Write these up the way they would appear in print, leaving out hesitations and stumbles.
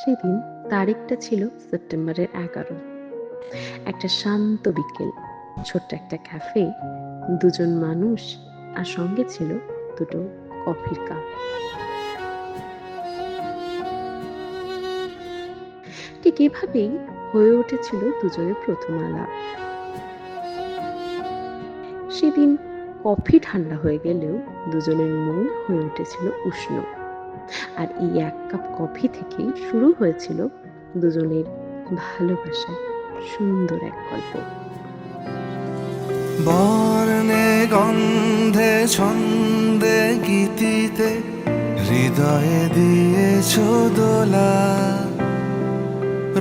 সেদিন তারিখটা ছিল সেপ্টেম্বরের 11। একটা শান্ত বিকেল, ছোট্ট একটা ক্যাফে, দুজন মানুষ, আর সঙ্গে ছিল দুটো কফির কাপ। ঠিক এভাবেই হয়ে উঠেছিল দুজনের প্রথম আলাপ। সেদিন কফি ঠান্ডা হয়ে গেলেও দুজনের মন হয়ে উঠেছিল উষ্ণ। আর এই এক কাপ কফি থেকেই শুরু হয়েছিল দুজনের ভালোবাসার সুন্দর এক গল্প। বর্ণে গন্ধে ছন্দে গীতিতে হৃদয়ে দিয়েছ দোলা,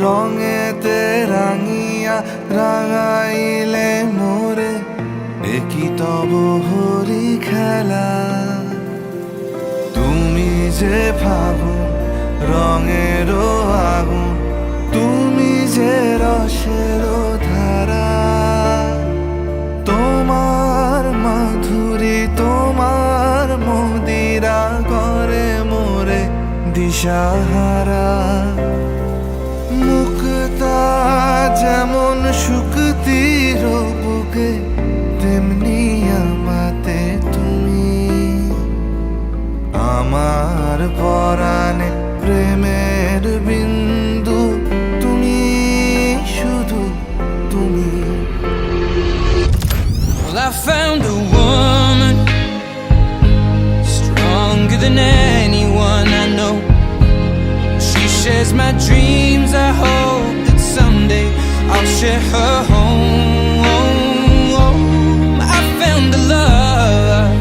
রঙেতে রাঙিয়া রাঙাইলে মোরে একই তব হরি খেলা। তুমি যে ফাগুন রঙেরও আগুন, তুমি যে রসেরও ধারা, তোমার মাধুরী তোমার মদিরা করে মোরে দিশাহারা। মুক্তা যেমন শুকতির বুকে, তেমনি আমাতে তুমি। আমার পরাণে প্রেমের বিন্দু তুমি, শুধু তুমি। Well, I found a woman stronger than anyone I know. She shares my dreams. I hope that someday I'll share her home. I found a love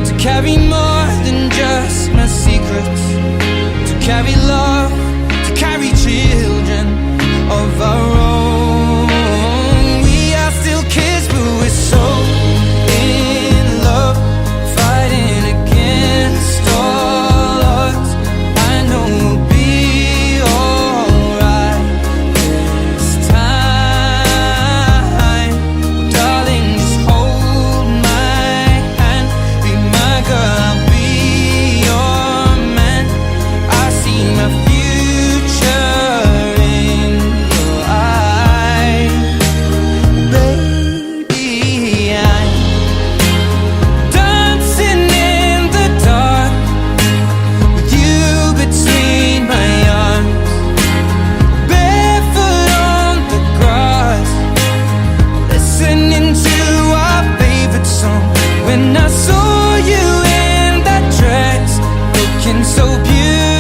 to carry more than just my secrets, to carry love, to carry children of our own. We are still kids, but we're so in love, fighting against all odds. I know we'll be alright this time. Darling, just hold my hand, be my girl, I'll be your man. I see my future in your eyes. Baby, I'm dancing in the dark with you between my arms, barefoot on the grass, listening to our favorite song. When I saw you in that dress, looking so beautiful,